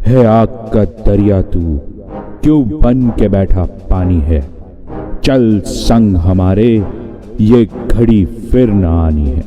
है आग का दरिया तू, क्यों बन के बैठा पानी है। चल संग हमारे, ये घड़ी फिर न आनी है।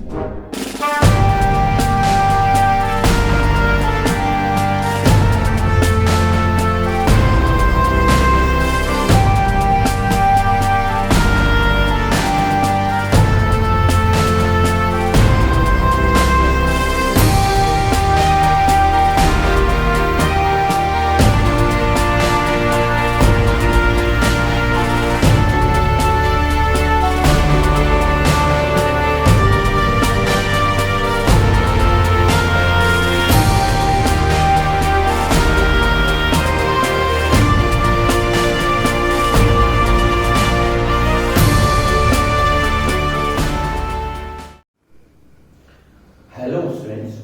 Hello students,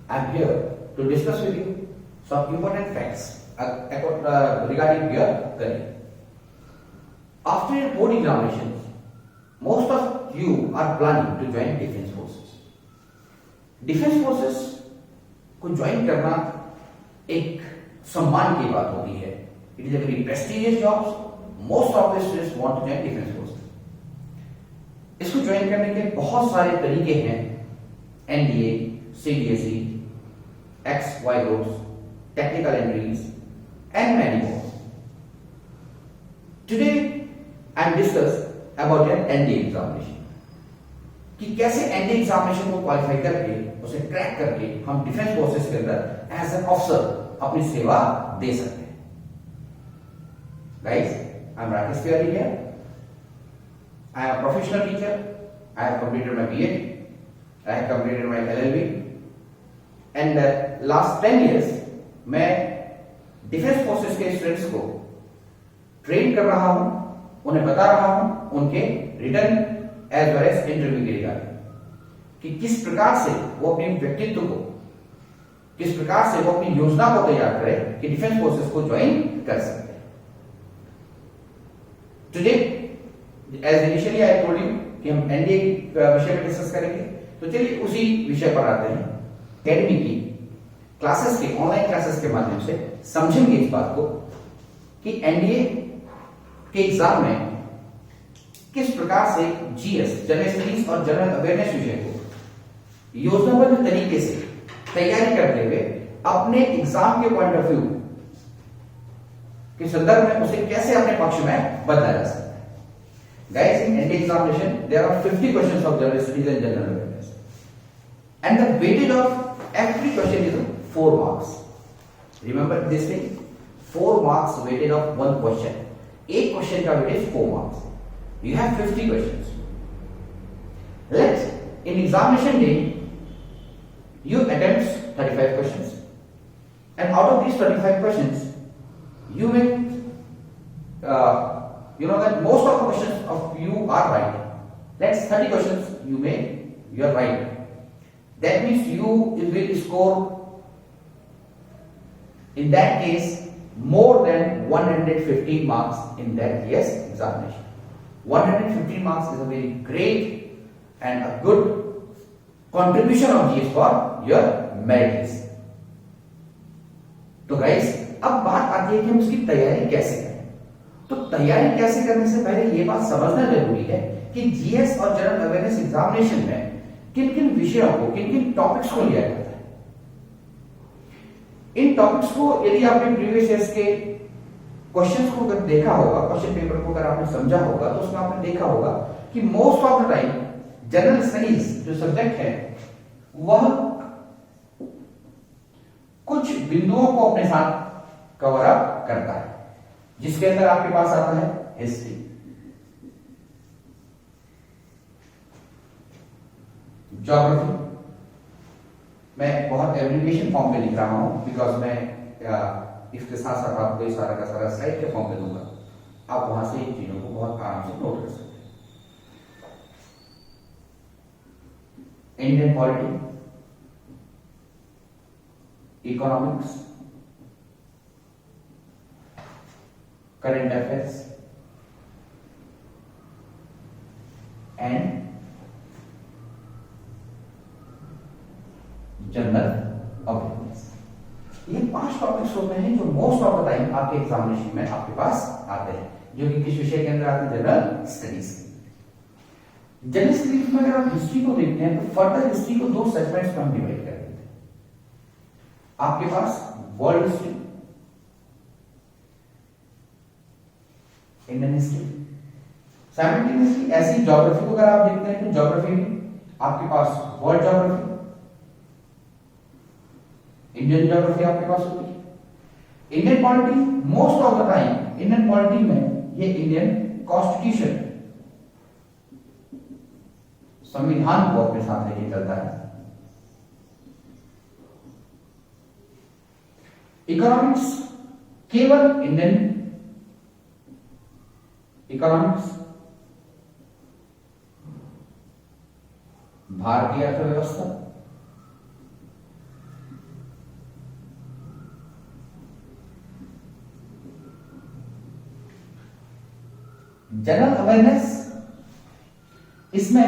I am here to discuss with you some important facts regarding your career. After your board examinations, most of you are planning to join defense forces. Defense forces को ज्वाइन करना एक सम्मान की बात होती है. It is a very prestigious job. Most of the students want to join defense forces. इसको join करने के बहुत सारे तरीके हैं. NDA, CDSE, XY groups, technical entries, and many more. Today, I am discuss about an NDA examination. कि कैसे NDA examination को क्वालिफाई करके उसे क्रैक करके हम डिफेंस फोर्सेस के अंदर एज एन ऑफिसर अपनी सेवा दे सकते हैं. Guys, I am Rakesh Tiwari here. I am a professional teacher. I have completed my BA. I have completed my LLB. And last 10 years मैं डिफेंस फोर्सेस के students को train कर रहा हूं, उन्हें बता रहा हूं उनके written as well as interview के रिगार्डिंग कि किस प्रकार से वो अपने व्यक्तित्व को, किस प्रकार से वो अपनी योजना को तैयार करें कि डिफेंस फोर्सेस को ज्वाइन कर सकते हैं. Today as initially I told you कि हम एनडीए विषय पर डिस्कस करेंगे. तो चलिए उसी विषय पर आते हैं. एकेडमी की क्लासेस के, ऑनलाइन क्लासेस के माध्यम से समझेंगे इस बात को कि एनडीए के एग्जाम में किस प्रकार से जीएस, जनरल स्टडीज और जनरल अवेयरनेस विषय को योजनाबद्ध तरीके से तैयारी करते हुए अपने एग्जाम के पॉइंट ऑफ व्यू के संदर्भ में उसे कैसे अपने पक्ष में बदला जा सकता है. Guys, in NDA examination, there are 50 questions of general studies and general awareness. And the weightage of every question is 4 marks. Remember this thing? 4 marks weighted of one question. एक question का weightage 4 marks. You have 50 questions. Let's, in examination day, you attempt 35 questions. And out of these 35 questions, you may you know that most of the questions of you are right. That's 30 questions you are right. That means you will score in that case more than 115 marks in that year's examination. 115 marks is a very great and a good contribution of GS for your merit list. तो guys, अब बात आती है कि हम उसकी तैयारी कैसे करें. तो तैयारी कैसे करने से पहले यह बात समझना जरूरी है कि जीएस और जनरल अवेयरनेस एग्जामिनेशन में किन किन विषयों को, किन किन टॉपिक्स को लिया जाता है. इन टॉपिक्स को यदि आपने प्रीवियस ईयर्स के क्वेश्चंस को अगर देखा होगा, क्वेश्चन पेपर को अगर आपने समझा होगा, तो उसमें आपने देखा होगा कि most of the time general studies जो सब्जेक्ट है वह कुछ बिंदुओं को अपने साथ कवर अप करता है, जिसके अंदर आपके पास आता है हिस्ट्री, ज्योग्राफी. मैं बहुत एप्लीकेशन फॉर्म में लिख रहा हूं बिकॉज मैं इसके साथ साथ आपको इस सारा का सारा स्लाइड के फॉर्म में दूंगा. आप वहां से इन चीजों को बहुत आराम से नोट कर सकते हैं. Indian polity, economics, current affairs and general awareness. ये 5 टॉपिक्स होते हैं जो मोस्ट ऑफ द टाइम आपके एग्जामिनेशन में आपके पास आते हैं, जो कि किस विषय के अंदर आते हैं? General studies. जनरल स्टडीज में अगर आप हिस्ट्री को देखते हैं तो फर्दर हिस्ट्री को 2 सेगमेंट्स में हम डिवाइड कर देते हैं। आपके पास world history, Indian history, simultaneously ऐसी ज्योग्राफी को अगर आप देखते हैं तो ज्योग्राफी में आपके पास वर्ल्ड ज्योग्राफी, इंडियन ज्योग्राफी आपके पास होती है। Indian polity, most of the time Indian polity में ये इंडियन कॉन्स्टिट्यूशन, संविधान को अपने साथ लेके चलता है। इकोनॉमिक्स, केवल इंडियन इकोनॉमिक्स, भारतीय अर्थव्यवस्था, जनरल अवेयरनेस, इसमें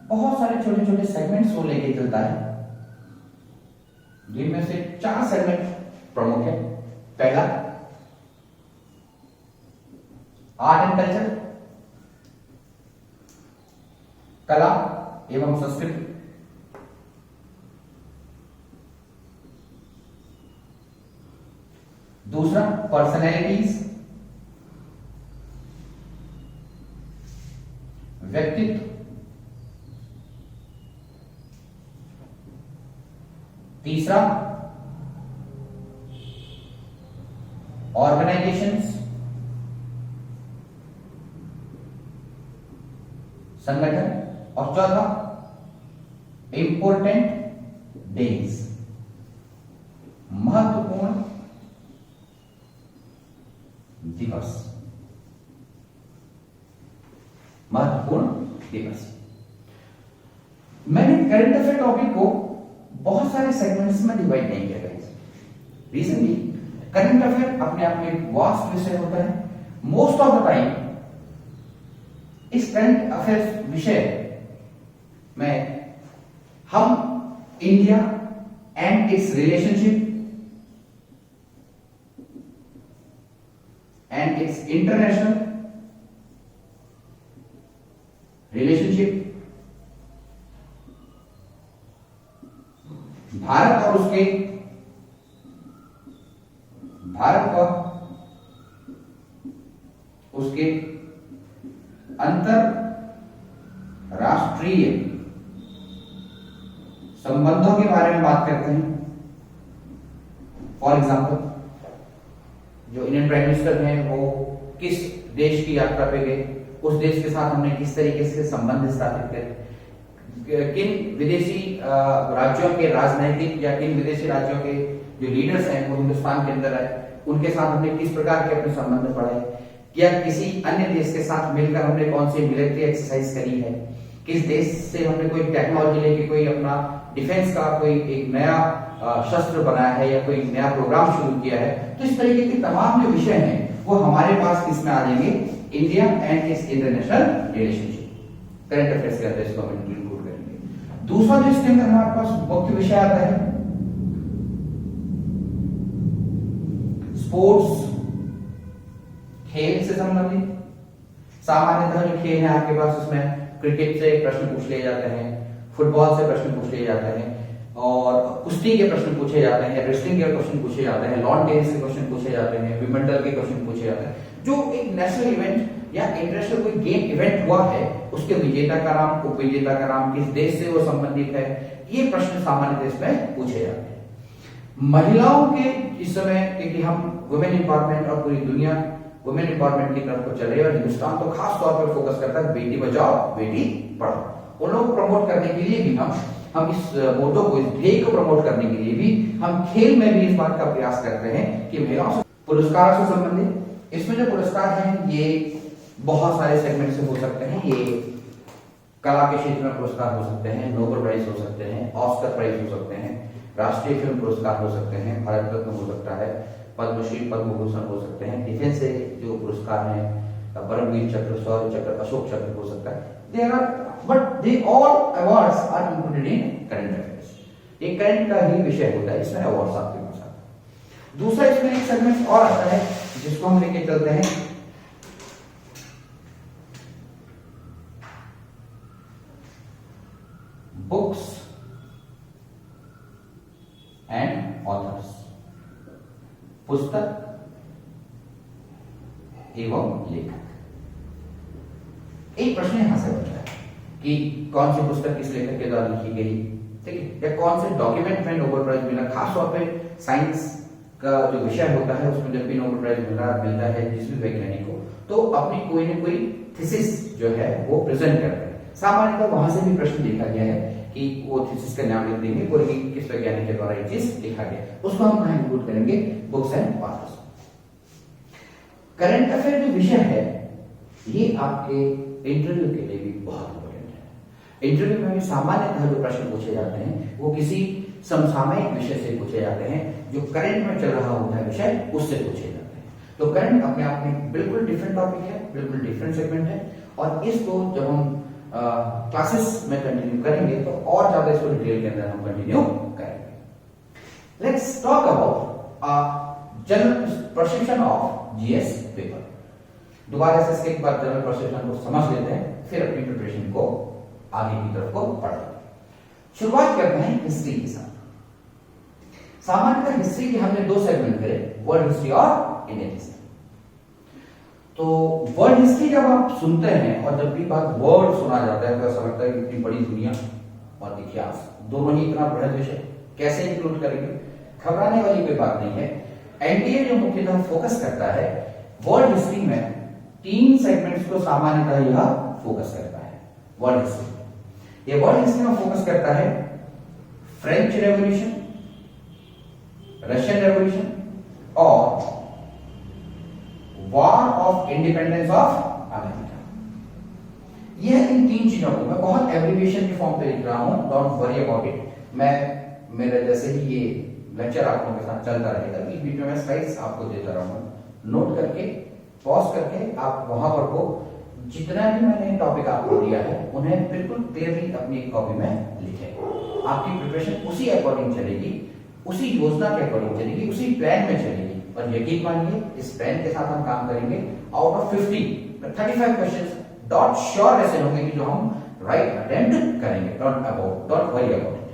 बहुत सारे छोटे छोटे सेगमेंट्स को लेके चलता है, जिनमें से 4 सेगमेंट प्रमुख है। पहला आर्ट एंड कल्चर, कला एवं संस्कृति। दूसरा पर्सनैलिटीज, व्यक्तित्व। तीसरा ऑर्गेनाइजेशंस, संगठन। और चौथा इंपोर्टेंट डेज, महत्वपूर्ण दिवस, महत्वपूर्ण दिवस। मैंने करंट अफेयर टॉपिक को बहुत सारे सेगमेंट्स में डिवाइड नहीं किया गाइस। रीजन भी, करंट अफेयर अपने आप में एक वास्ट विषय होता है। मोस्ट ऑफ द टाइम इस करंट अफेयर विषय में हम India and it's relationship and it's international relationship, Bharat और उसके अंतरराष्ट्रीय संबंधों के बारे में बात करते हैं। फॉर एग्जाम्पल, जो इंडियन प्राइम मिनिस्टर हैं वो किस देश की यात्रा पे गए, उस देश के साथ हमने किस तरीके से संबंध स्थापित करे, किन विदेशी राज्यों के राजनैतिक या किन विदेशी राज्यों के जो लीडर्स हैं वो हिंदुस्तान के अंदर आए, उनके साथ हमने किस प्रकार के अपने संबंध बढ़ाए, क्या किसी अन्य देश के साथ मिलकर हमने कौन सी मिलिट्री एक्सरसाइज करी है, किस देश से हमने कोई टेक्नोलॉजी लेके कोई अपना डिफेंस का कोई एक नया शस्त्र बनाया है या कोई नया प्रोग्राम शुरू किया है। तो इस तरीके के तमाम जो विषय हैं वो हमारे पास किसमें आ जाएंगे? India and it's international relationship, current affairs के अंदर इसको हम इंक्लूड करेंगे। दूसरा जो इसके अंदर हमारे पास मुख्य विषय आता है स्पोर्ट्स, खेल से संबंधित। सामान्यतः जो खेल है आपके पास उसमें क्रिकेट से प्रश्न पूछ लिए जाते हैं, फुटबॉल से प्रश्न पूछ लिए जाते हैं, और कुश्ती के प्रश्न पूछे जाते हैं, रेसलिंग के प्रश्न पूछे जाते हैं, लॉन टेनिस के क्वेश्चन पूछे जाते हैं, विंबलडन के क्वेश्चन पूछे जाते हैं। जो एक नेशनल इवेंट या इंटरनेशनल कोई गेम इवेंट हुआ है उसके विजेता का नाम, उपविजेता का नाम, किस देश से वो संबंधित है, ये प्रश्न सामान्य देश में पूछे जाते हैं। महिलाओं के इस समय, क्योंकि हम वुमेन एम्पावरमेंट और पूरी दुनिया वुमेन एम्पावरमेंट की तरफ को चले और हिंदुस्तान तो खास तौर पर फोकस करता है बेटी बचाओ बेटी पढ़ाओ, उन लोगों को प्रमोट करने के लिए भी हम इस मोटो को, इस ध्येय को प्रमोट करने के लिए भी हम खेल में भी इस बात का प्रयास करते हैं कि महिलाओं से पुरस्कार से संबंधित, इसमें जो पुरस्कार हैं ये बहुत सारे सेगमेंट से हो सकते हैं। ये कला के क्षेत्र में पुरस्कार हो सकते हैं, नोबेल प्राइज हो सकते हैं, ऑस्कर प्राइज हो सकते हैं, राष्ट्रीय फिल्म पुरस्कार हो सकते हैं, भारत रत्न हो सकता है, पद्मश्री पद्म भूषण हो सकते हैं, डिफेंस से जो पुरस्कार हैं परमवीर चक्र, शौर्य चक्र, अशोक चक्र हो सकता है। There are but they all awards are included in current affairs. ये करंट का ही विषय होता है, इसमें अवार्ड्स आपके पास आते हैं। दूसरा इसमें एक सेगमेंट और आता है जिसको हम लेके चलते हैं बुक्स एंड ऑथर्स, पुस्तक एवं लेखक। एक प्रश्न यहां से बनता है कि कौन सी पुस्तक किस लेखक के द्वारा लिखी गई, ठीक है, या कौन से डॉक्यूमेंट में नोबेल प्राइज मिला। खासतौर पे साइंस का जो विषय होता है उसमें जब भी नोबेल प्राइज मिलता है जिस भी वैज्ञानिक को, तो अपनी कोई ना कोई थीसिस जो है वो प्रेजेंट करते हैं। सामान्यतः वहां से भी प्रश्न देखा गया है कि वो थीसिस का नाम लिख देंगे और किस वैज्ञानिक के द्वारा ये चीज लिखा गया, उसको हम कहां इंक्लूड करेंगे, books and authors. Current affair जो विषय है ये आपके इंटरव्यू के लिए भी बहुत इंपॉर्टेंट है। इंटरव्यू में भी सामान्यतः जो प्रश्न पूछे जाते हैं वो किसी समसामयिक विषय से पूछे जाते हैं, जो करंट में चल रहा होता है विषय उससे पूछे जाते हैं। तो करंट अपने आप में बिल्कुल डिफरेंट टॉपिक है, बिल्कुल डिफरेंट सेगमेंट है, और इसको जब हम क्लासेस में कंटिन्यू करेंगे तो और ज्यादा इसको डिटेल के अंदर हम कंटिन्यू करेंगे। Let's talk about general perception of GS paper. दोबारा से इसके बाद जनरल परसेप्शन को समझ लेते हैं, फिर अपनी प्रिपरेशन को आगे की तरफ को पढ़ेंगे। शुरुआत करते हैं हिस्ट्री के साथ। सामान्यतः हिस्ट्री के हमने दो सेगमेंट करे, वर्ल्ड हिस्ट्री और इंडियन हिस्ट्री। तो वर्ल्ड हिस्ट्री जब आप सुनते हैं और जब भी बात वर्ल्ड सुना जाता है तो ऐसा लगता है कि इतनी बड़ी दुनिया और इतिहास दोनों ही इतना बड़ा विषय कैसे इंक्लूड करेंगे। घबराने वाली कोई बात नहीं है। एनडीए जो मुख्यतः फोकस करता है वर्ल्ड हिस्ट्री में, तीन सेगमेंट्स को सामान्यतः यह फोकस करता है। वर्ल्ड हिस्ट्री, ये वर्ल्ड हिस्ट्री में फोकस करता है फ्रेंच रेवोल्यूशन, रशियन रेवोल्यूशन और war of independence of America. यह इन तीन चीजों को मैं बहुत एब्रिविएशन की फॉर्म पे लिख रहा हूं, डोंट वरी अबाउट इट। मैं मेरे जैसे ही ये लेक्चर आप लोगों के साथ चलता रहेगा, बीच बीच में मैं स्लाइड्स आपको देता रहूंगा, नोट करके पॉज करके आप वहां पर को जितना भी मैंने टॉपिक आपको दिया है उन्हें बिल्कुल क्लियरली अपनी एक कॉपी में लिखें। आपकी प्रिपरेशन उसी अकॉर्डिंग चलेगी, उसी योजना के अकॉर्डिंग चलेगी, उसी प्लान में चलेगी। और यकीन मानिए इस प्लान के साथ हम काम करेंगे। Out of 35 questions dot sure ऐसे होंगे कि जो हम राइट अटेम्प्ट करेंगे। Don't worry about it.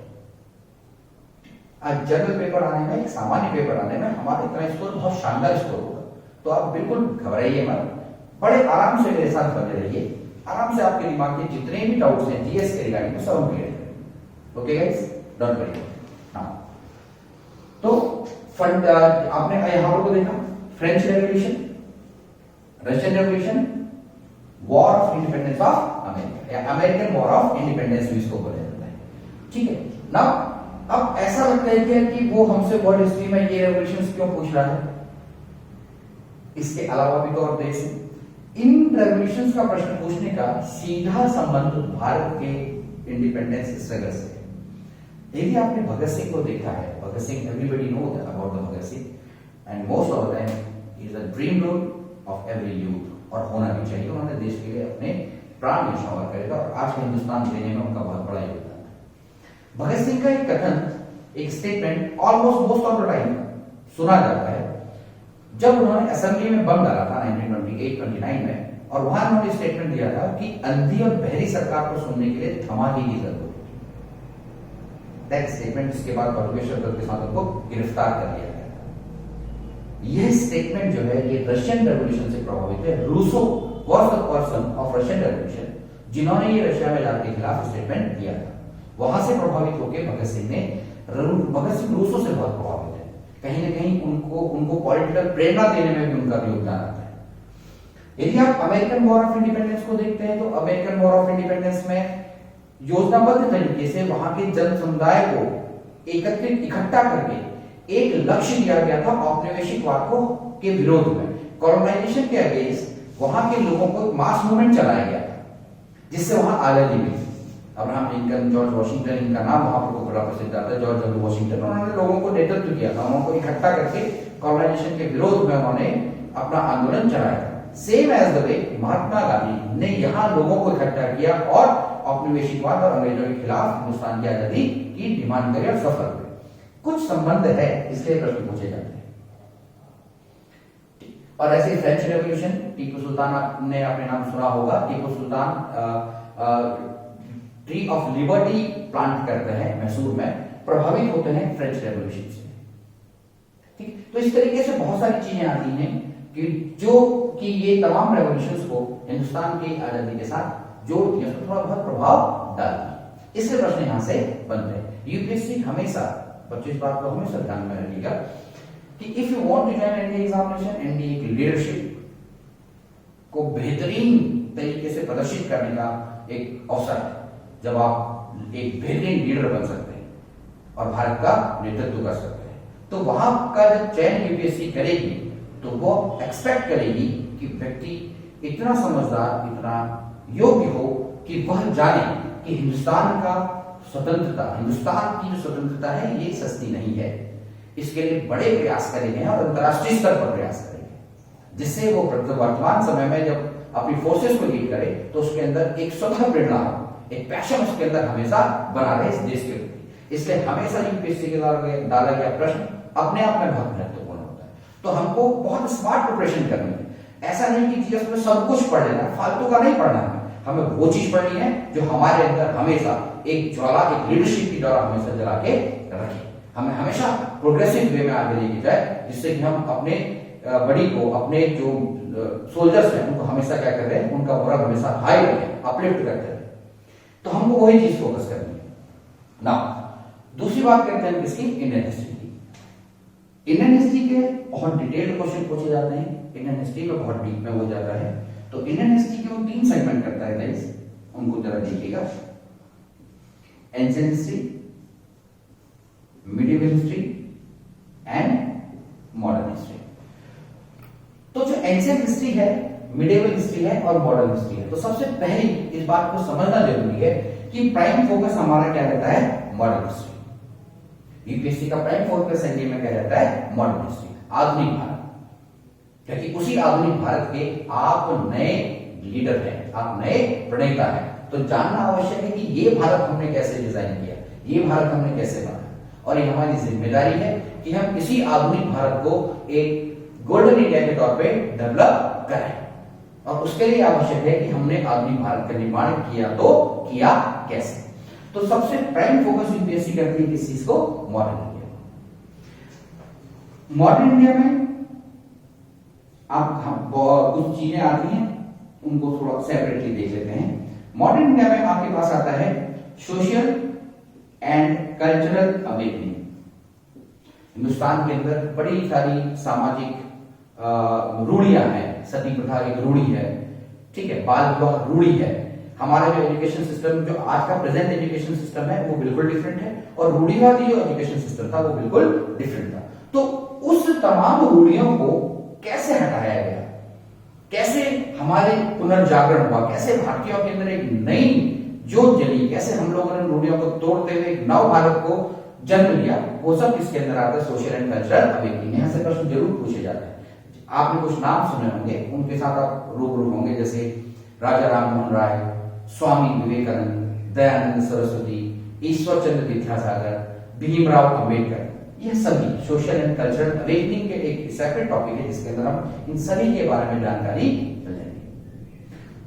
आज जनरल पेपर आने में, एक सामान्य पेपर आने में हमारा इतना स्कोर बहुत शानदार स्कोर होगा, तो आप बिल्कुल घबराइए मत, बड़े आराम से मेरे साथ बने रहिए। आराम से आपके दिमाग में जितने भी डाउट्स हैं जीएस के रिगार्डिंग सब हम क्लियर करेंगे। Okay guys, don't worry. तो फंड आपने यहां पर को देखा, French revolution, Russian revolution, war of independence of America या अमेरिकन वॉर ऑफ इंडिपेंडेंस भी इसको बोला जाता है। ठीक है ना। अब ऐसा लगता है कि वो हमसे वर्ल्ड हिस्ट्री में ये रेवोल्यूशंस क्यों पूछ रहा है, इसके अलावा भी तो और देश है। इन रेवोल्यूशंस का प्रश्न पूछने का सीधा संबंध भारत के इंडिपेंडेंस स्ट्रगल से है। यदि आपने भगत सिंह को देखा है, Bhagat Singh everybody know about the Bhagat Singh and most of the time is a dream role of every youth, और होना भी चाहिए। उन्होंने देश के लिए अपने प्राण न्यौछावर करेगा और आज के हिंदुस्तान देने में उनका बहुत बड़ा योगदान है। भगत सिंह का एक कथन, एक statement almost most of the time सुना जाता है जब उन्होंने असेंबली में बम डाला था 1928-29 में, और वहां उन्होंने स्टेटमेंट दिया था कि अंधी और बहरी सरकार को सुनने के लिए धमाके की जरूरत है। दैट स्टेटमेंट, जिसके बाद बटुकेश्वर दत्त के साथ उनको गिरफ्तार कर लिया गया था। यह स्टेटमेंट जो है ये रशियन रेवोल्यूशन से प्रभावित है। Rousseau was the person of Russian revolution जिन्होंने ये रशिया में जाने के खिलाफ स्टेटमेंट दिया था। वहां से प्रभावित होकर भगत सिंह रूसो से बहुत प्रभावित है। कहीं ना कहीं उनको पॉलिटिकल प्रेरणा देने में भी उनका योगदान आता है। यदि आप अमेरिकन वॉर ऑफ इंडिपेंडेंस को देखते हैं तो अमेरिकन वॉर ऑफ इंडिपेंडेंस में योजनाबद्ध तरीके से वहां के जन समुदाय को इकट्ठा करके एक लक्ष्य दिया गया था औपनिवेशिकवाद को के विरोध में, कॉलोनाइजेशन के अगेंस्ट वहां के लोगों को मास मूवमेंट चलाया गया था, जिससे वहां आजादी मिली। अब्राहम लिंकन, जॉर्ज वॉशिंगटन, इनका नाम वहां पर बड़ा प्रसिद्ध आता है। जॉर्ज डब्ल्यू वॉशिंगटन, उन्होंने लोगों को नेतृत्व किया था, उनको इकट्ठा करके कॉलोनाइजेशन के विरोध में उन्होंने अपना आंदोलन चलाया था। Same as the way Mahatma Gandhi ने यहाँ लोगों को इकट्ठा किया और औपनिवेशिकवाद और अंग्रेजों के खिलाफ हिंदुस्तान की आजादी की डिमांड करी और सफल हुए। कुछ संबंध है, इसलिए प्रश्न पूछे जाते हैं। और ऐसे फ्रेंच रेवोल्यूशन, टीपू सुल्तान, आपने अपने नाम सुना होगा, Tipu Sultan tree of liberty plant करते हैं मैसूर में, प्रभावित होते हैं फ्रेंच रेवोल्यूशन से। ठीक, तो इस तरीके से बहुत सारी चीजें आती हैं कि ये तमाम रेवोल्यूशंस को हिंदुस्तान की आजादी के साथ जोड़ती हैं, उसको थोड़ा बहुत प्रभाव डालती है। इसलिए प्रश्न यहां से बनते हैं। यूपीएससी हमेशा, बच्चों इस बात को हमेशा ध्यान में रखिएगा कि if you want to join NDA examination, NDA की लीडरशिप को बेहतरीन तरीके से प्रदर्शित करने का एक अवसर है, जब आप एक बेहतरीन लीडर बन सकते हैं और भारत का नेतृत्व कर सकते हैं। तो वहां का जब चयन यूपीएससी करेगी तो वो एक्सपेक्ट करेगी कि व्यक्ति इतना समझदार, इतना योग्य हो कि वह जाने कि हिंदुस्तान का स्वतंत्रता, हिंदुस्तान की जो स्वतंत्रता है ये सस्ती नहीं है। इसके लिए बड़े प्रयास करेंगे और अंतर्राष्ट्रीय स्तर पर प्रयास करेंगे, जिससे वो वर्तमान समय में जब अपनी फोर्सेस को लीड करे तो उसके अंदर एक स्वतः प्रेरणा हो, एक पैशन उसके अंदर हमेशा बना रहे इस देश के प्रति। इसलिए हमेशा यूपीएससी के द्वारा डाला गया प्रश्न अपने आप में बहुत महत्वपूर्ण होता है। तो हमको बहुत स्मार्ट प्रिपरेशन करनी है। ऐसा नहीं कि जीएस में सब कुछ पढ़ लेना, फालतू का नहीं पढ़ना है। हमें वो चीज पढ़नी है जो हमारे अंदर हमेशा एक ज्वाला, एक लीडरशिप की ज्वाला हमेशा जला के रखे, हमें हमेशा प्रोग्रेसिव वे में आगे लेके जाए, जिससे कि हम अपने बड़ी को, अपने जो सोल्जर्स हैं उनको हमेशा क्या कर रहे हैं, उनका मोरल हमेशा हाई रहे, अपलिफ्ट करते रहे। तो हमको वही चीज फोकस करनी है ना। दूसरी बात करते हैं किसकी, इंडियन हिस्ट्री की। इंडियन हिस्ट्री के बहुत डिटेल्ड क्वेश्चन पूछे जाते हैं, इंडियन हिस्ट्री में बहुत डीप में हो जाता है। तो इंडियन हिस्ट्री के वो 3 सेगमेंट करता है गाइस, उनको जरा देखिएगा। Ancient history, medieval history and modern history. तो जो एंशिएंट हिस्ट्री है, मिडिवल हिस्ट्री है और मॉडर्न हिस्ट्री है, तो सबसे पहले इस बात को समझना जरूरी है कि प्राइम फोकस हमारा क्या रहता है, मॉडर्न हिस्ट्री। यूपीएससी का प्राइम फोकस एनडीए में क्या रहता है, मॉडर्न हिस्ट्री, आधुनिक भारत। क्योंकि उसी आधुनिक भारत के आप नए लीडर हैं, आप नए प्रणेता हैं, तो जानना आवश्यक है कि ये भारत हमने कैसे डिजाइन किया, ये भारत हमने कैसे बनाया, और ये हमारी जिम्मेदारी है कि हम इसी आधुनिक भारत को एक गोल्डन इंडिया के तौर पे डेवलप करें। और उसके लिए आवश्यक है कि हमने आधुनिक भारत का निर्माण किया, तो किया कैसे। तो सबसे प्राइम फोकस यूपीएससी करती है किस चीज को, मॉडर्न इंडिया। मॉडर्न इंडिया में आप कुछ चीजें आती हैं, उनको थोड़ा सेपरेटली देख लेते हैं। मॉडर्न इंडिया में आपके पास आता है social and cultural awakening. Hindustan के अंदर बड़ी सारी सामाजिक रूढ़ियां हैं, सती प्रथा एक रूढ़ी है, ठीक है, बाल विवाह रूढ़ी है। हमारा जो एजुकेशन सिस्टम, जो आज का प्रेजेंट एजुकेशन सिस्टम है, वो बिल्कुल डिफरेंट है, और रूढ़िवादी जो एजुकेशन सिस्टम था वो बिल्कुल डिफरेंट था। तो उस तमाम रूढ़ियों को कैसे हटाया गया, कैसे हमारे पुनर्जागरण हुआ, कैसे भारतीयों के अंदर एक नई जोत जली, कैसे हम लोगों ने रूढ़ियों को तोड़ते हुए एक नव भारत को जन्म लिया, वो सब किसके अंदर आता है, सोशल एंड कल्चरल अवेकनिंग। यहां से प्रश्न जरूर पूछे जाते हैं। आपने कुछ नाम सुने होंगे, उनके साथ आप रूबरू होंगे, जैसे राजा राममोहन राय, स्वामी विवेकानंद, दयानंद सरस्वती, ईश्वर चंद्र विद्यासागर, भीमराव अंबेडकर। यह सभी सोशल एंड कल्चरल अवेकनिंग के एक सेपरेट टॉपिक है, जिसके अंदर हम इन सभी के बारे में जानकारी लेंगे।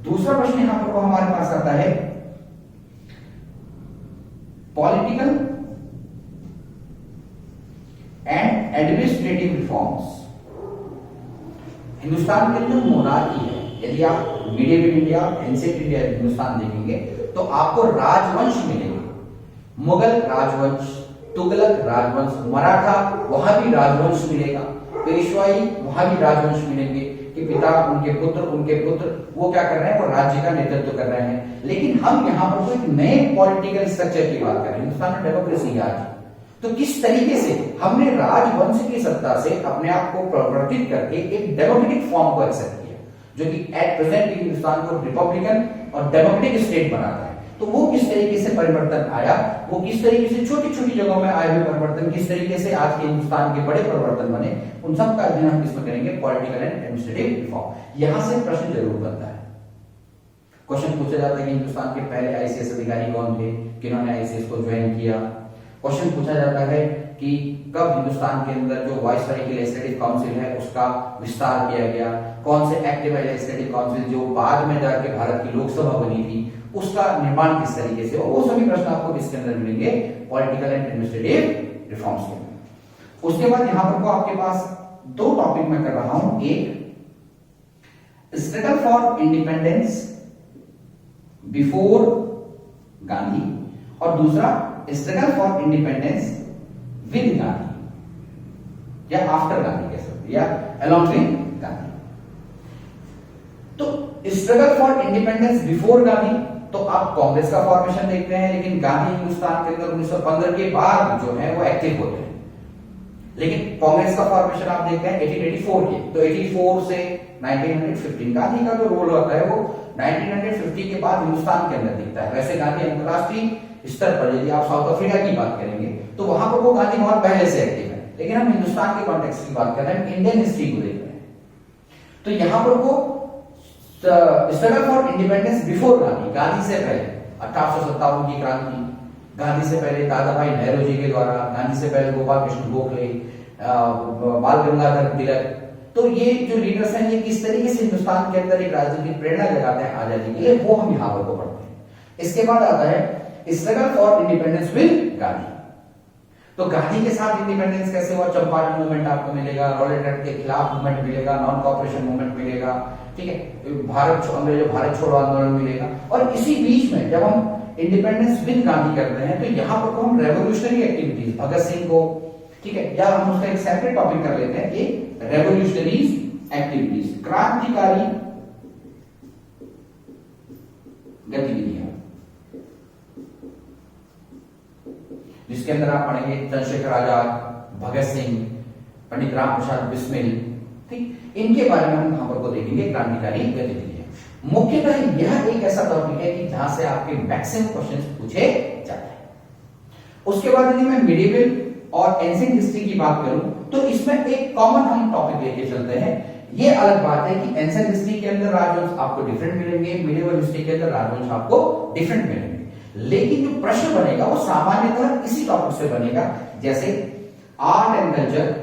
दूसरा प्रश्न यहां पर हमारे पास आता है political and administrative reforms. Hindustan के अंदर मोनार्की है। यदि आप medieval India, ancient India Hindustan देखेंगे तो आपको राजवंश मिलेंगे, मुगल राजवंश, तुगलक राजवंश, मराठा वहां भी राजवंश मिलेगा, पेशवाई वहां भी राजवंश मिलेंगे कि पिता, उनके पुत्र वो क्या कर रहे हैं, वो राज्य का नेतृत्व कर रहे हैं। लेकिन हम यहाँ पर तो एक नए पॉलिटिकल स्ट्रक्चर की बात कर रहे हैं। हिंदुस्तान में डेमोक्रेसी है आज, तो किस तरीके से हमने राजवंश की सत्ता से अपने आप को परिवर्तित करके एक डेमोक्रेटिक फॉर्म को एक्सेप्ट किया, जो कि एट प्रेजेंट हिंदुस्तान को रिपब्लिकन और डेमोक्रेटिक स्टेट बनाता है। तो वो किस तरीके से परिवर्तन आया, वो किस तरीके से छोटी छोटी जगहों में आए हुए परिवर्तन, किस तरीके से आज के हिंदुस्तान के बड़े परिवर्तन बने, उन सब का अध्ययन हम किसमें करेंगे, पॉलिटिकल एंड एडमिनिस्ट्रेटिव रिफॉर्म। यहां से प्रश्न जरूर बनता है, क्वेश्चन पूछा जाता है कि हिंदुस्तान के पहले आईसीएस अधिकारी कौन थे, किन्होंने आईसीएस को ज्वाइन किया। क्वेश्चन पूछा जाता है कि कब हिंदुस्तान के अंदर जो वायसराय की लेजिस्लेटिव काउंसिल है उसका विस्तार किया गया, कौन से एक्ट में लेजिस्लेटिव काउंसिल जो बाद में जाके भारत की लोकसभा बनी थी उसका निर्माण किस तरीके से हो, वो सभी प्रश्न आपको इसके अंदर मिलेंगे पॉलिटिकल एंड एडमिनिस्ट्रेटिव रिफॉर्म्स के। उसके बाद यहां पर को आपके पास दो टॉपिक मैं कर रहा हूं, एक struggle for independence before Gandhi और दूसरा struggle for independence with Gandhi या आफ्टर गांधी कह सकते या अलोंग विद गांधी। तो struggle for independence before Gandhi तो आप कांग्रेस का फॉर्मेशन देखते हैं, लेकिन गांधी हिंदुस्तान के अंदर 1915 के बाद जो है वो एक्टिव होते हैं। लेकिन कांग्रेस का फॉर्मेशन आप देखते हैं 1884 के, तो 84 से 1915 गांधी का जो रोल होता है वो 1950 के बाद हिंदुस्तान के अंदर दिखता है। वैसे गांधी अंतरराष्ट्रीय स्तर पर यदि आप साउथ अफ्रीका की बात करेंगे तो वहां पर वो गांधी बहुत पहले से एक्टिव है, लेकिन हम हिंदुस्तान के कॉन्टेक्स्ट की बात कर रहे हैं, इंडियन हिस्ट्री को देख रहे हैं। तो यहां पर वो struggle for independence before Gandhi, Gandhi से पहले 1857 की क्रांति, गांधी से पहले दादा भाई नेहरू जी के द्वारा, गांधी से पहले गोपाल कृष्ण गोखले, बाल गंगाधर तिलक, तो ये जो लीडर्स हैं ये किस तरीके से हिंदुस्तान के अंदर एक राजनीतिक प्रेरणा जगाते हैं आजादी के लिए, वो हम यहाँ पर को पढ़ते हैं। इसके बाद आता है struggle for independence with Gandhi. तो गांधी के साथ इंडिपेंडेंस कैसे हुआ, चंपारण मूवमेंट आपको मिलेगा, रॉलेट एक्ट के खिलाफ मूवमेंट मिलेगा, नॉन कॉपरेशन मूवमेंट मिलेगा, ठीक है, भारत छोड़ो आंदोलन मिलेगा। और इसी बीच में जब हम इंडिपेंडेंस विद गांधी करते हैं तो यहां पर को हम रेवोल्यूशनरी एक्टिविटीज भगत सिंह को, ठीक है, या हम उसका एक सेपरेट टॉपिक कर लेते हैं कि रेवोल्यूशनरीज एक्टिविटीज, क्रांतिकारी गतिविधियां, जिसके अंदर आप पढ़ेंगे चंद्रशेखर आजाद, भगत सिंह, पंडित राम प्रसाद बिस्मिल, ठीक, इनके बारे में हम यहां पर को देखेंगे क्रांतिकारी गतिविधियां। मुख्यतः यह एक ऐसा टॉपिक है कि जहां से आपके मैक्सिमम क्वेश्चंस पूछे जाते हैं। उसके बाद यदि मैं मिडिवल और एंशिएंट हिस्ट्री की बात करूं तो इसमें एक कॉमन हम टॉपिक लेके चलते हैं। ये अलग बात है कि एंशिएंट हिस्ट्री के अंदर राजवंश आपको डिफरेंट मिलेंगे, मिडिवल हिस्ट्री के अंदर राजवंश आपको डिफरेंट मिलेंगे, लेकिन जो प्रश्न बनेगा वो सामान्यतः इसी टॉपिक से बनेगा, जैसे art and culture.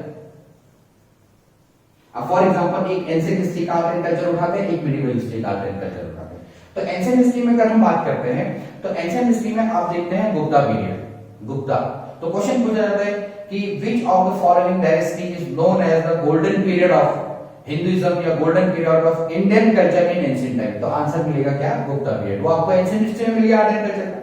For example एक एंशिएंट हिस्ट्री का आर्ट एंड कल्चर उठाते हैं, एक मिडिवल हिस्ट्री का आर्ट एंड कल्चर उठाते हैं। तो एंशिएंट हिस्ट्री में अगर हम बात करते हैं तो एंशिएंट हिस्ट्री में आप देखते हैं गुप्ता पीरियड, गुप्ता। तो क्वेश्चन पूछा जाता है कि which of the following dynasty is known as the golden period of Hinduism या golden period of Indian culture in ancient time. तो आंसर मिलेगा क्या, गुप्ता पीरियड। वो आपको एंशिएंट हिस्ट्री में मिल गया आर्ट एंड कल्चर का।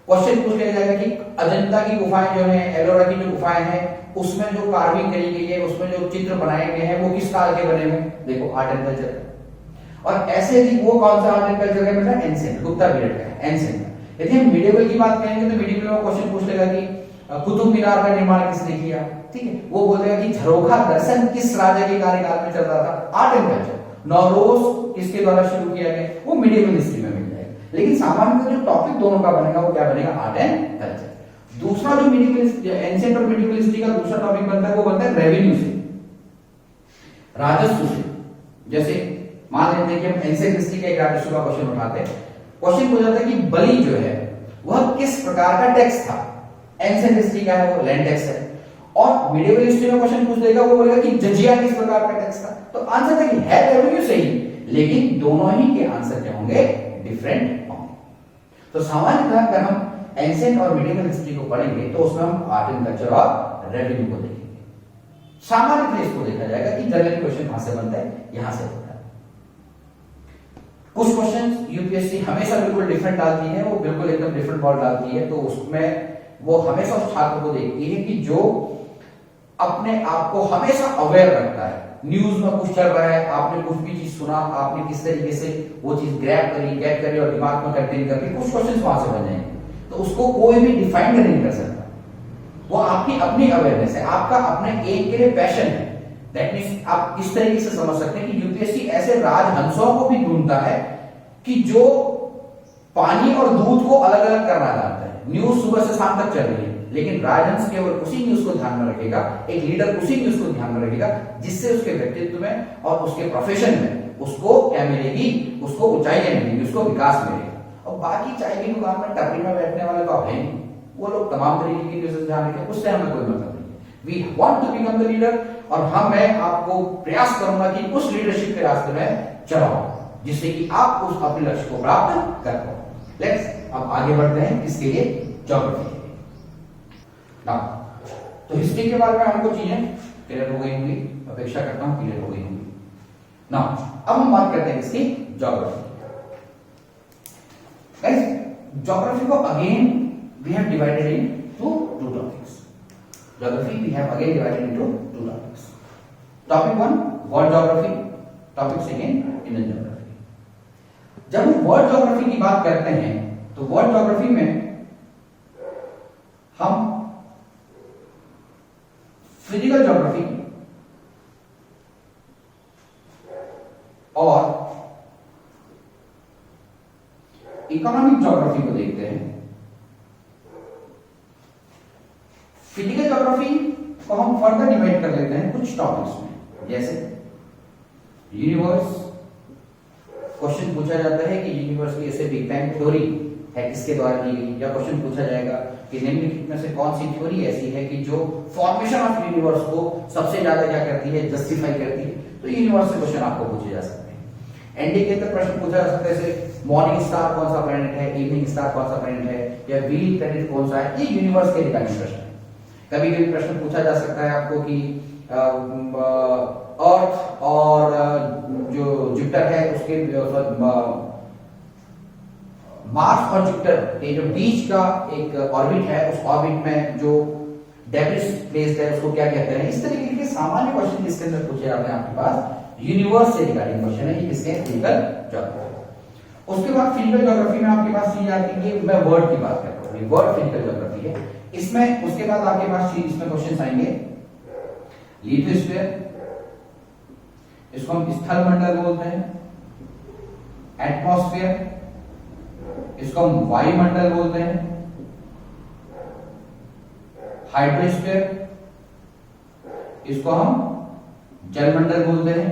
क्वेश्चन पूछ लिया जाएगा कि अजंता की गुफाएं जो है, एलोरा की जो गुफाएं हैं, उसमें जो कार्विंग करी गई है, उसमें जो चित्र बनाए गए हैं वो किस काल के बने हुए, देखो आर्ट एंड कल्चर। और ऐसे ही वो कौन सा आर्ट एंड कल्चर का मतलब एंशिएंट, गुप्ता पीरियड का एंशिएंट। यदि हम मिडिवल की बात करेंगे तो मिडिवल में क्वेश्चन पूछ लेगा कि कुतुब मीनार का निर्माण किसने किया, ठीक है, वो बोलेगा कि झरोखा दर्शन किस राजा के कार्यकाल में चल रहा था, आर्ट एंड कल्चर। नौरोज किसके द्वारा शुरू किया गया, वो मिडिवल हिस्ट्री में मिल जाएगा। लेकिन सामान्यतः जो टॉपिक दोनों का बनेगा वो क्या बनेगा, आर्ट एंड कल्चर। दूसरा जो मिडिवल एंशिएंट और मिडिवल हिस्ट्री का दूसरा टॉपिक बनता है वो बनता है रेवेन्यू से, राजस्व से। जैसे मान लेते हैं कि हम एंशिएंट हिस्ट्री का एक राजस्व का क्वेश्चन उठाते हैं, क्वेश्चन पूछा जाता है कि बलि जो है वह किस प्रकार का टैक्स था। एंशिएंट हिस्ट्री का है वो लैंड टैक्स है, और मिडिवल हिस्ट्री में क्वेश्चन पूछ देगा वो बोलेगा कि जजिया किस प्रकार का टैक्स था। तो आंसर था कि है रेवेन्यू से ही, लेकिन दोनों ही के आंसर क्या होंगे, डिफरेंट होंगे। तो सामान्यतः अगर हम एंशिएंट और मिडिवल हिस्ट्री को पढ़ेंगे तो उसमें हम आर्ट एंड कल्चर और रेवेन्यू को देखेंगे। सामान्यतः इसको देखा जाएगा कि जनरल क्वेश्चन कहां से बनता है, यहां से होता है। कुछ क्वेश्चन यूपीएससी हमेशा बिल्कुल डिफरेंट डालती है, वो बिल्कुल एकदम डिफरेंट बॉल डालती है। तो उसमें वो हमेशा उस छात्र को देखती है कि जो अपने आप को हमेशा अवेयर रखता है, न्यूज में कुछ चल रहा है, आपने कुछ भी चीज सुना, आपने किस तरीके से वो चीज ग्रैब करी, गेट करी और दिमाग में कंटेन करके कुछ क्वेश्चंस वहां से बन जाएंगे। तो उसको कोई भी डिफाइन नहीं कर सकता, वो आपकी अपनी अवेयरनेस है, आपका अपने एक के लिए पैशन है। दैट मींस आप इस तरीके से समझ सकते हैं कि यूपीएससी ऐसे राजहंसों को भी ढूंढता है कि जो पानी और दूध को अलग अलग करना जानता है। न्यूज सुबह से शाम तक चल रही है, लेकिन राजहंस केवल उसी न्यूज को ध्यान में रखेगा, एक लीडर उसी न्यूज को ध्यान में रखेगा जिससे उसके व्यक्तित्व में और उसके प्रोफेशन में उसको क्या मिलेगी, उसको ऊंचाइयां मिलेगी, उसको विकास मिलेगा। और बाकी चाय की दुकान में टपरी में बैठने वाले तो आप हैं, वो लोग तमाम तरीके की न्यूज़ ध्यान रखें, उससे हमें कोई मतलब नहीं। We want to become the leader, और मैं आपको प्रयास करूंगा कि उस लीडरशिप के रास्ते में चलाऊं जिससे कि आप उस अपने लक्ष्य को प्राप्त कर पाओ। लेट्स अब आगे बढ़ते हैं, किसके लिए? ज्योग्राफी के लिए। नाउ तो हिस्ट्री के बारे में हमको चीजें क्लियर हो गई होंगी, अपेक्षा करता हूं क्लियर हो गई होंगी। नाउ अब हम बात करते हैं इसकी ज्योग्राफी। गाइस ज्योग्राफी को again we have divided into two topics. Geography we have again divided into two topics. Topic 1 world geography, topic second Indian geography. जब हम वर्ल्ड ज्योग्राफी की बात करते हैं तो वर्ल्ड ज्योग्राफी में हम फिजिकल ज्योग्राफी और इकोनॉमिक ज्योग्राफी को देखते हैं। फिजिकल ज्योग्राफी को हम फर्दर डिवाइड कर लेते हैं कुछ टॉपिक्स में, जैसे यूनिवर्स। क्वेश्चन पूछा जाता है कि यूनिवर्स की ऐसे बिग बैंग थ्योरी है किसके द्वारा की गई, या क्वेश्चन पूछा जाएगा कि निम्नलिखित में से कौन सी थ्योरी ऐसी है कि जो फॉर्मेशन ऑफ यूनिवर्स को सबसे ज्यादा क्या करती है, जस्टिफाई करती है। तो यूनिवर्स से क्वेश्चन आपको पूछे जा सकते हैं। एनडी के अंदर प्रश्न पूछा जा सकता है जैसे मॉर्निंग स्टार कौन सा प्लैनेट है, इवनिंग स्टार कौन सा प्लैनेट है, या व्हील प्लैनेट कौन सा है, ये यूनिवर्स के रिगार्डिंग प्रश्न है। कभी कभी प्रश्न पूछा जा सकता है आपको कि अर्थ और जो जुपिटर है उसके मार्स और जुपिटर के जो बीच का एक ऑर्बिट है, उस ऑर्बिट में जो डेब्रिस प्लेस्ड है उसको क्या कहते हैं। इस तरीके के सामान्य क्वेश्चन इसके अंदर पूछे जाते हैं आपके पास, यूनिवर्स से रिगार्डिंग क्वेश्चन है, ये किसके फिजिकल ज्योग्राफी। उसके बाद फिजिकल ज्योग्राफी में आपके पास चीज आती है, मैं वर्ड की बात कर रहा हूँ, वर्ड फिजिकल ज्योग्राफी है। इसमें उसके बाद आपके पास चीज इसमें क्वेश्चन आएंगे लिथोस्फीयर, इसको हम स्थल मंडल बोलते हैं, एटमॉस्फेयर, इसको हम वायुमंडल बोलते हैं, हाइड्रोस्फीयर, इसको हम जलमंडल बोलते हैं।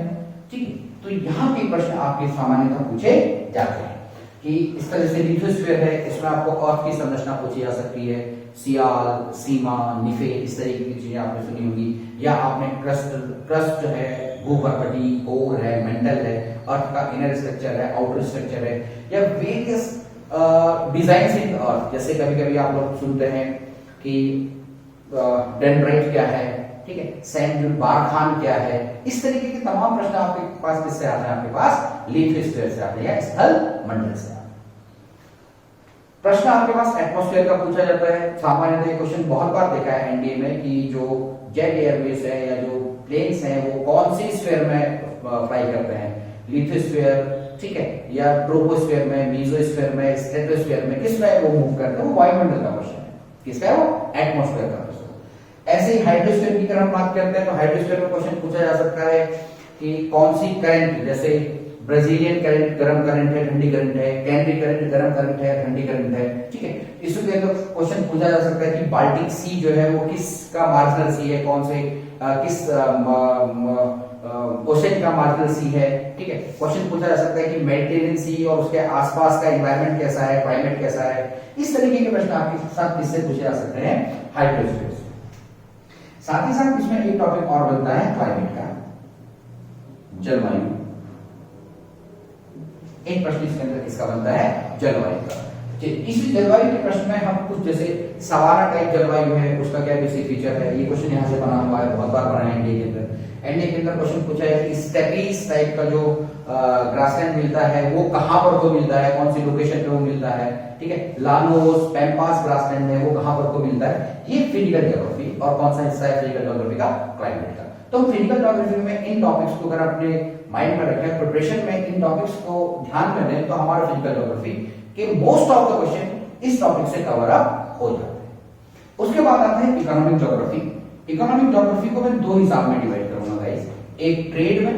ठीक है, तो यहां के प्रश्न आपके सामान्यतः पूछे जाते हैं कि इस तरह से लिथोस्फीयर है, इसमें आपको अर्थ की संरचना पूछी जा सकती है, सियाल, सीमा, निफे, इस तरीके की चीजें आपने सुनी होगी, या आपने क्रस्ट जो है, भूपर्पटी, कोर है, मेंटल है, अर्थ का इनर स्ट्रक्चर है, आउटर स्ट्रक्चर है, या वेरियस डिजाइन इन अर्थ। जैसे कभी कभी आप लोग सुनते हैं कि डेंड्राइट क्या है, ठीक है, सैंड ड्यून बारखान क्या है। इस तरीके के तमाम प्रश्न आपके पास किससे आते हैं, आपके पास लिथोस्फीयर से आते हैं या स्थल मंडल से आते हैं। प्रश्न आपके पास एटमॉस्फेयर का पूछा जाता है। सामान्यतः ये क्वेश्चन बहुत बार देखा है एनडीए में कि जो जेट एयरवेज है या जो प्लेन्स हैं वो कौन सी स्फीयर में फ्लाई करते हैं, लिथोस्फीयर, ठीक है, या ट्रोपोस्फीयर में, मीसोस्फीयर में, स्ट्रेटोस्फीयर में, किस में वो मूव करते हैं। वो वायुमंडल का क्वेश्चन है, किसका है वो, एटमॉस्फेयर का क्वेश्चन। ऐसे ही हाइड्रोस्फीयर की अगर हम बात करते हैं तो हाइड्रोस्फीयर में क्वेश्चन पूछा जा सकता है कि कौन सी करंट, जैसे ब्राजीलियन करंट गर्म करंट है, ठंडी करंट है, कैनरी करंट गर्म करंट है, ठंडी करंट है, ठीक है। इसके अंदर क्वेश्चन पूछा जा सकता है कि बाल्टिक सी जो है वो किसका मार्जिनल सी है, कौन से किस ओशन का मार्जिनल सी है, ठीक है। क्वेश्चन पूछा जा सकता है कि मेडिटेरियन सी और उसके आसपास का एनवायरनमेंट कैसा है, क्लाइमेट कैसा है। इस तरीके के प्रश्न आपके साथ किससे पूछे जा सकते हैं, हाइड्रोस्फीयर से। साथ ही साथ इसमें एक टॉपिक और बनता है क्लाइमेट का, जलवायु। एक प्रश्न इसके अंदर किसका बनता है, जलवायु का। इस जलवायु के प्रश्न में हम कुछ जैसे सवाना टाइप जलवायु है, उसका क्या बेसिक फीचर है, ये क्वेश्चन यहाँ से बना हुआ है, बहुत बार बना है एनडीए के अंदर। एनडीए के अंदर क्वेश्चन पूछा है कि स्टेपीज टाइप का जो ग्रासलैंड मिलता है वो कहां पर को मिलता है, कौन सी लोकेशन पे वो मिलता है, ठीक है। लानोस, पैम्पास ग्रासलैंड है वो कहां पर को मिलता है। ये फिजिकल ज्योग्राफी, और कौन सा हिस्सा है फिजिकल ज्योग्राफी का, क्लाइमेट का। तो फिजिकल ज्योग्राफी में इन टॉपिक्स को अगर अपने माइंड में रखें, प्रिपरेशन में इन टॉपिक्स को ध्यान में दें, तो हमारा फिजिकल ज्योग्राफी के मोस्ट ऑफ द क्वेश्चन इस टॉपिक से कवर अप हो जाते हैं। उसके बाद आता है इकोनॉमिक ज्योग्राफी। इकोनॉमिक ज्योग्राफी को मैं दो हिसाब में डिवाइड करूंगा गाइस, एक ट्रेड में,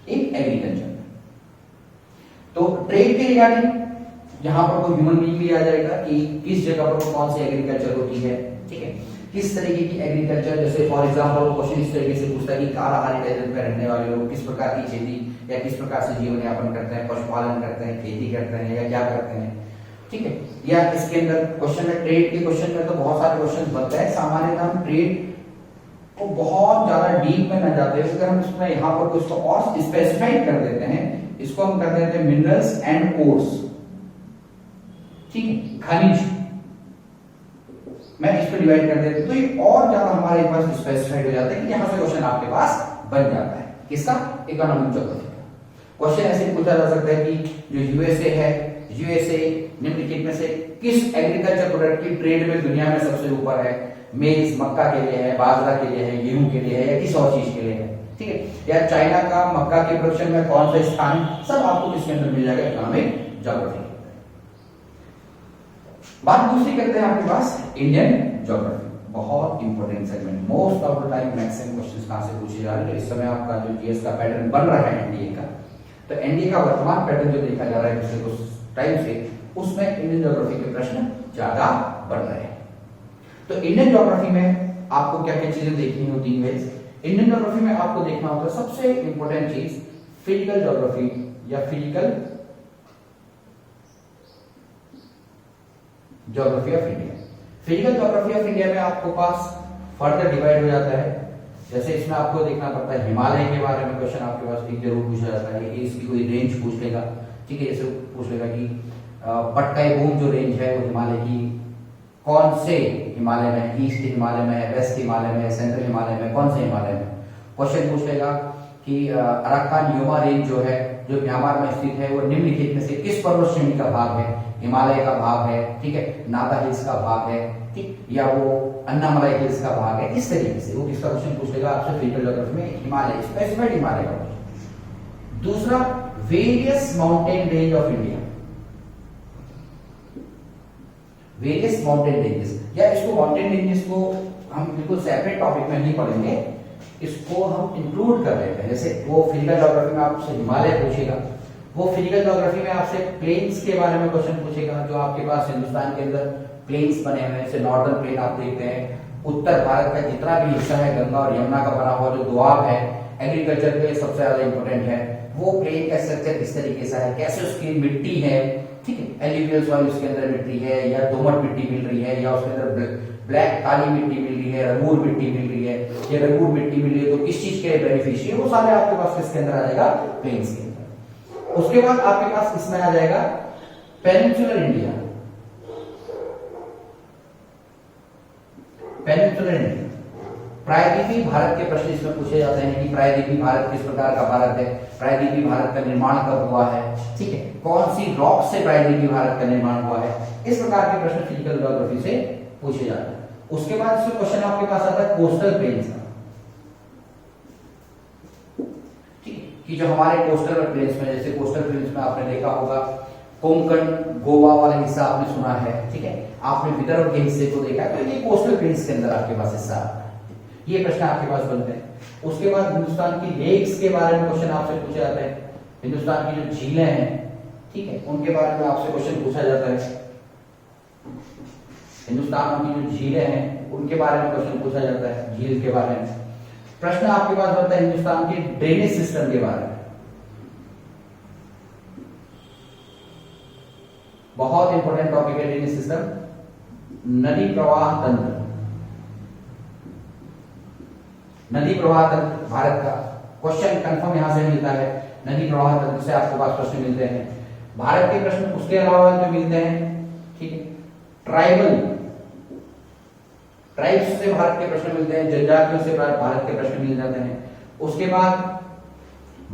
एक एग्रीकल्चर में। तो ट्रेड के रिगार्डिंग यहां पर कोई ह्यूमन बीइंग भी आ जाएगा कि किस जगह पर कौन सी एग्रीकल्चर होती है, ठीक है, किस तरीके की एग्रीकल्चर। जैसे फॉर एग्जांपल क्वेश्चन इस तरीके से पूछता है कि कालाहारी डेजर्ट में रहने वाले लोग किस प्रकार की खेती या किस प्रकार से जीवन यापन करते हैं, पशुपालन करते हैं, खेती करते हैं या क्या करते हैं। ठीक है। या इसके अंदर क्वेश्चन में ट्रेड के क्वेश्चन में तो बहुत सारे क्वेश्चन बनते हैं, सामान्यतः हम ट्रेड को बहुत ज्यादा डीप में न जाते हैं, अगर हम इसमें यहाँ पर कुछ और स्पेसिफाइड कर देते हैं, इसको हम कर देते हैं मिनरल्स एंड ओर्स, ठीक है, खनिज मैं इसको डिवाइड कर देता हूं, तो ये और ज्यादा हमारे पास स्पेसिफाइड हो जाता है कि यहां से क्वेश्चन आपके पास बन जाता है। किसका? इकोनॉमिक ज्योग्राफी का। क्वेश्चन ऐसे पूछा जा सकता है कि जो यूएसए है, यूएसए निम्नलिखित में से किस एग्रीकल्चर प्रोडक्ट की ट्रेड में दुनिया में सबसे ऊपर है? मेज मक्का के लिए है, बाजरा के लिए है, गेहूं के लिए है, या किस और चीज के लिए है, ठीक है। या चाइना का मक्का के प्रोडक्शन में कौन सा स्थान है, सब आपको किसके अंदर मिल जाएगा? Economic geography. बात दूसरी करते हैं आपके पास इंडियन ज्योग्राफी, बहुत important segment, most of the time maximum questions कहां से पूछे जा रहे हैं। इस समय आपका जो जीएस का पैटर्न बन रहा है एनडीए का, तो एनडीए का वर्तमान पैटर्न जो देखा जा रहा है पिछले कुछ टाइम से, उसमें इंडियन ज्योग्राफी के प्रश्न ज्यादा बढ़ रहे हैं। तो इंडियन ज्योग्राफी में आपको क्या क्या चीजें देखनी होती है? इंडियन ज्योग्राफी में आपको देखना होता है सबसे इंपॉर्टेंट चीज फिजिकल ज्योग्राफी या physical geography of India. Physical geography of India में आपको पास फर्दर डिवाइड हो जाता है, जैसे इसमें आपको देखना पड़ता है हिमालय के बारे में क्वेश्चन आपके पास एक जरूर पूछा जाता है, इसकी कोई रेंज पूछ लेगा, ठीक है, जैसे पूछ लेगा कि पटकाई बूम जो रेंज है वो हिमालय की कौन से हिमालय में है, ईस्ट हिमालय में है, वेस्ट हिमालय में है, सेंट्रल हिमालय में, कौन से हिमालय में। क्वेश्चन पूछ लेगा कि अराकान योमा रेंज जो है, जो म्यांमार में स्थित है, वो निम्नलिखित में से किस पर्वत श्रेणी का भाग है? हिमालय का भाग है, ठीक है, नागा हिल्स का भाग है, ठीक, या वो अन्नामलाई हिल्स का भाग है। इस तरीके से वो किसका क्वेश्चन पूछ लेगा आपसे फिजिकल ज्योग्राफी में, हिमालय, स्पेसिफाइड हिमालय का। दूसरा various mountain range of India, various mountain ranges, या इसको माउंटेन रेंजेस को हम बिल्कुल सेपरेट टॉपिक में नहीं पढ़ेंगे, इसको हम इंक्लूड कर लेते हैं। जैसे वो फिजिकल ज्योग्राफी में आपसे हिमालय पूछेगा, वो फिजिकल ज्योग्राफी में आपसे प्लेन्स के बारे में क्वेश्चन पूछेगा, जो आपके पास हिंदुस्तान के अंदर प्लेन्स बने हुए हैं, जैसे नॉर्दर्न प्लेन आप देखते हैं, उत्तर भारत का जितना भी हिस्सा है गंगा और यमुना का बना हुआ जो दोआब है, एग्रीकल्चर के लिए सबसे ज्यादा इंपॉर्टेंट है, वो प्लेन का स्ट्रक्चर किस तरीके से है, कैसे उसकी मिट्टी है, ठीक है, एल्यूवियल सॉइल उसके अंदर मिट्टी है, या दोमट मिट्टी मिल रही है, या उसके अंदर ब्लैक काली मिट्टी मिल रही है, रंगूर मिट्टी मिल रही है, या रंगूर मिट्टी मिल रही है, तो किस चीज के लिए बेनिफिशियल, वो सारे आपके पास किसके अंदर आ जाएगा? प्लेन्स के अंदर। उसके बाद आपके पास इसमें आ जाएगा पेनिनसुलर इंडिया, पेनिनसुलर इंडिया, प्रायद्वीपीय भारत के प्रश्न इसमें पूछे जाते हैं कि प्रायद्वीपीय भारत किस प्रकार का भारत है, प्रायद्वीपीय भारत का निर्माण कब हुआ है, ठीक है, कौन सी रॉक से प्रायद्वीपीय भारत का निर्माण हुआ है। इस प्रकार के प्रश्न फिजिकल ज्योग्राफी से पूछे जाते हैं। उसके बाद इसमें क्वेश्चन आपके पास आता है कोस्टल प्लेन्स का, कि जो हमारे कोस्टल प्लेन्स में, जैसे कोस्टल प्लेन्स में आपने देखा होगा कोंकण गोवा वाला हिस्सा आपने सुना है, ठीक है, आपने विदर्भ के हिस्से को देखा, तो ये कोस्टल प्लेन्स के अंदर आपके पास हिस्सा आता है। ये प्रश्न आपके पास बनते हैं। उसके बाद हिंदुस्तान की लेक्स के बारे में क्वेश्चन आपसे पूछे जाते हैं, हिंदुस्तान की जो झीलें हैं, ठीक है, उनके बारे में आपसे क्वेश्चन पूछा जाता है, हिंदुस्तान की जो झीलें हैं उनके बारे में क्वेश्चन पूछा जाता है, झील के बारे में। प्रश्न आपके पास बनता है हिंदुस्तान के ड्रेनेज सिस्टम के बारे में, बहुत इंपॉर्टेंट टॉपिक है ड्रेनेज सिस्टम। नदी प्रवाह तंत्र, नदी प्रवाह तंत्र भारत का क्वेश्चन कंफर्म यहां से मिलता है, नदी प्रवाह तंत्र से आपको पास प्रश्न मिलते हैं। भारत के प्रश्न उसके अलावा जो मिलते हैं, ठीक है, ट्राइब्स से भारत के प्रश्न मिलते हैं, जनजातियों से भारत के प्रश्न मिल जाते हैं। उसके बाद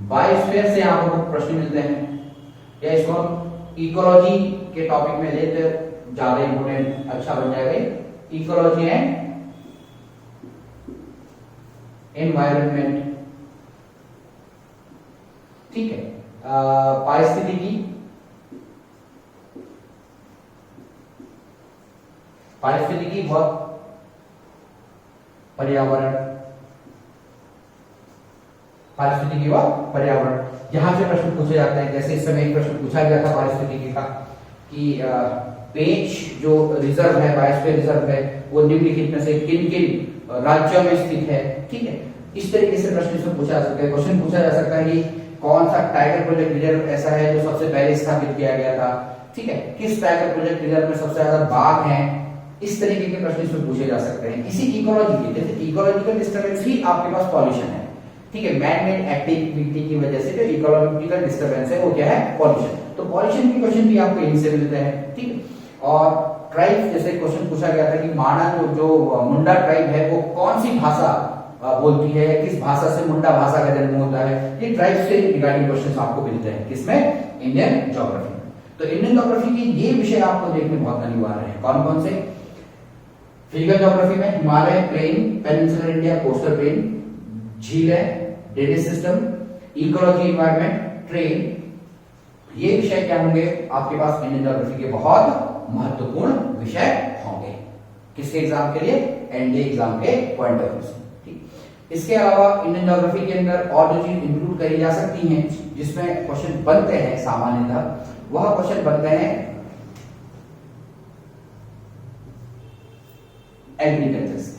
बायोस्फीयर से यहाँ पर प्रश्न मिलते हैं, या इसको हम इकोलॉजी के टॉपिक में लेते ज्यादा इंपोर्टेंट अच्छा बन जाएगा, इकोलॉजी एंड एनवायरनमेंट, ठीक है, पारिस्थितिकी व पर्यावरण, पारिस्थितिकी व पर्यावरण, यहां से प्रश्न पूछे जाते हैं। जैसे इस समय एक प्रश्न पूछा गया था पारिस्थितिकी का कि पेंच जो रिजर्व है, बायोस्फीयर रिजर्व है, वो निम्नलिखित में से किन किन राज्यों में स्थित है, ठीक है। इस तरीके से प्रश्न इसमें पूछा जा सकता है। क्वेश्चन पूछा जा सकता है कि कौन सा टाइगर प्रोजेक्ट रिजर्व ऐसा है जो सबसे पहले स्थापित किया गया था, ठीक है, किस टाइप का प्रोजेक्ट एरिया में सबसे ज्यादा बाघ हैं, इस तरीके के प्रश्न इसमें पूछे जा सकते हैं। इसी इकोलॉजी के, जैसे इकोलॉजिकल डिस्टर्बेंस ही आपके पास पॉल्यूशन है, ठीक है, मैन मेड एक्टिविटी की वजह से जो इकोलॉजिकल डिस्टर्बेंस है वो क्या है, पॉल्यूशन। तो पॉल्यूशन के क्वेश्चन भी आपको यहीं से मिलते हैं, ठीक है। और ट्राइब, जैसे क्वेश्चन पूछा गया था कि माना जो मुंडा ट्राइब है वो कौन सी भाषा बोलती है, किस भाषा से मुंडा भाषा का जन्म होता है, ये ट्राइब से रिगार्डिंग क्वेश्चन आपको मिलते हैं किसमें, इंडियन ज्योग्राफी में। तो इंडियन ज्योग्राफी के ये विषय आपको देखने बहुत अनिवार्य है। कौन कौन से? फिजिकल ज्योग्राफी में Himalaya plain, peninsular India, coastal plain, झीलें, drainage system, ecology, environment, train, ये विषय क्या होंगे आपके पास इंडियन ज्योग्राफी के बहुत महत्वपूर्ण विषय होंगे। किसके एग्जाम के लिए? एनडीए एग्जाम के पॉइंट ऑफ व्यू से, ठीक। इसके अलावा इंडियन ज्योग्राफी के अंदर और जो चीज इंक्लूड करी जा सकती हैं जिसमें क्वेश्चन बनते हैं सामान्यतः, वह क्वेश्चन बनते हैं एग्रीकल्चर से।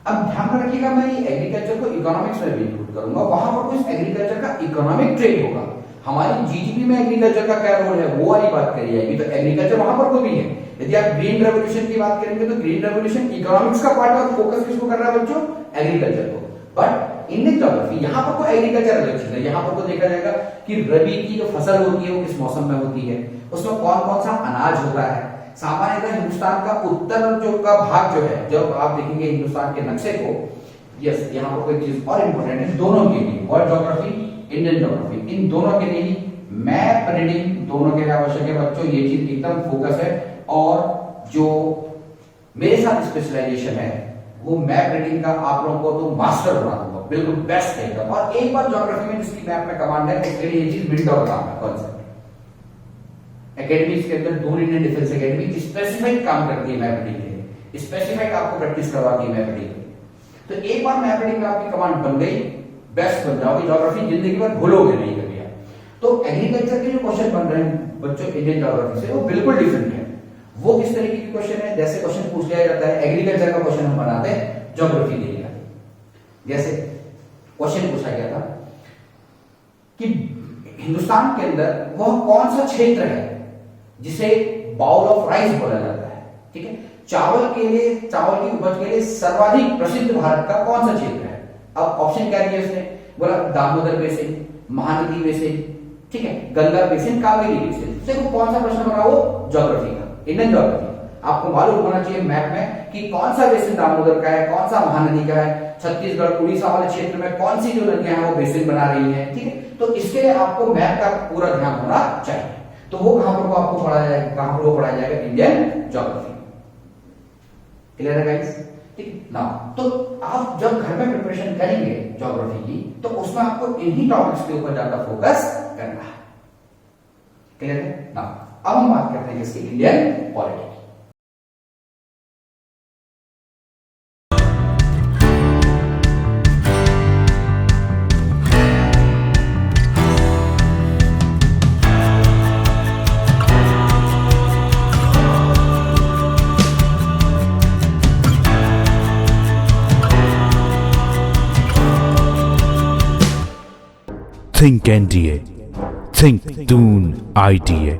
अब ध्यान में रखिएगा, मैं ये एग्रीकल्चर को इकोनॉमिक्स में भी इंक्लूड करूंगा, वहां पर कुछ एग्रीकल्चर का इकोनॉमिक ट्रेड होगा। हमारी जीडीपी में एग्रीकल्चर का क्या रोल है वो वाली बात करी जाएगी, तो एग्रीकल्चर वहां पर को भी है। यदि आप ग्रीन रेवोल्यूशन की बात करेंगे तो ग्रीन रेवोल्यूशन इकोनॉमिक्स का पार्ट और फोकस किसको कर रहा है बच्चों? एग्रीकल्चर को। बट इंडियन ज्योग्राफी यहाँ पर को एग्रीकल्चर अलग चीज है, यहाँ पर को देखा जाएगा कि रबी की जो फसल होती है वो किस मौसम में होती है, उसमें कौन कौन सा अनाज होता है। सामान्यतः हिंदुस्तान का उत्तर जो का भाग जो है, जब आप देखेंगे हिंदुस्तान के नक्शे को, यस यहाँ पर कोई चीज और इंपॉर्टेंट है दोनों के लिए, वर्ल्ड ज्योग्राफी, इंडियन ज्योग्राफी, इन दोनों के लिए ही मैप रीडिंग दोनों के लिए आवश्यक है बच्चों, ये चीज एकदम फोकस है। और जो मेरे साथ स्पेशलाइजेशन है वो मैप रीडिंग का, आप लोगों को तो मास्टर बना दूंगा, बिल्कुल बेस्ट है एकदम। और एक बार ज्योग्राफी में जिसकी मैप में कमांड है उसके लिए ये चीज मिनट और काम है। कॉन्सेप्ट एकेडमी के अंदर दूर इंडियन डिफेंस एकेडमी स्पेसिफिक काम करती है मैप रीडिंग के लिए, स्पेसिफिक आपको प्रैक्टिस करवाती है मैप रीडिंग। तो एक बार मैप रीडिंग में आपकी कमांड बन गई, बेस्ट बन जाओगे, ज्योग्राफी जिंदगी भर भूलोगे नहीं कभी आप। तो एग्रीकल्चर के जो क्वेश्चन बन रहे हैं बच्चों इंडियन ज्योग्राफी से, वो बिल्कुल डिफरेंट है। वो किस तरीके के क्वेश्चन है? जैसे क्वेश्चन पूछ लिया जाता है एग्रीकल्चर का क्वेश्चन हम बनाते हैं ज्योग्राफी एरिया। जैसे क्वेश्चन पूछा गया था कि हिंदुस्तान के अंदर वह कौन सा क्षेत्र है जिसे बाउल ऑफ राइस बोला जाता है, ठीक है, चावल के लिए, चावल की उपज के लिए सर्वाधिक प्रसिद्ध भारत का कौन सा क्षेत्र है। अब ऑप्शन क्या दिया उसने? बोला दामोदर बेसिन, महानदी बेसिन, ठीक है, गंगा बेसिन, कावेरी बेसिन। देखो कौन सा प्रश्न बना वो ज्योग्राफी का, इंडियन ज्योग्राफी। आपको मालूम होना चाहिए मैप में कि कौन सा बेसिन दामोदर का है, कौन सा महानदी का है, छत्तीसगढ़ उड़ीसा वाले क्षेत्र में कौन सी जो नदियां हैं वो बेसिन बना रही हैं, ठीक है। तो इसके लिए आपको मैप का पूरा ध्यान होना चाहिए। तो वो कहां पर आपको पढ़ाया जाएगा, कहां पर वो पढ़ाया जाएगा? Indian geography. क्लियर है गाइस? ठीक ना। तो आप जब घर में प्रिपरेशन करेंगे ज्योग्राफी की तो उसमें आपको इन्हीं टॉपिक्स के ऊपर ज्यादा फोकस करना है। क्लियर है ना। अब हम बात करते हैं इसकी Indian polity. Think NDA. Think Doon IDA.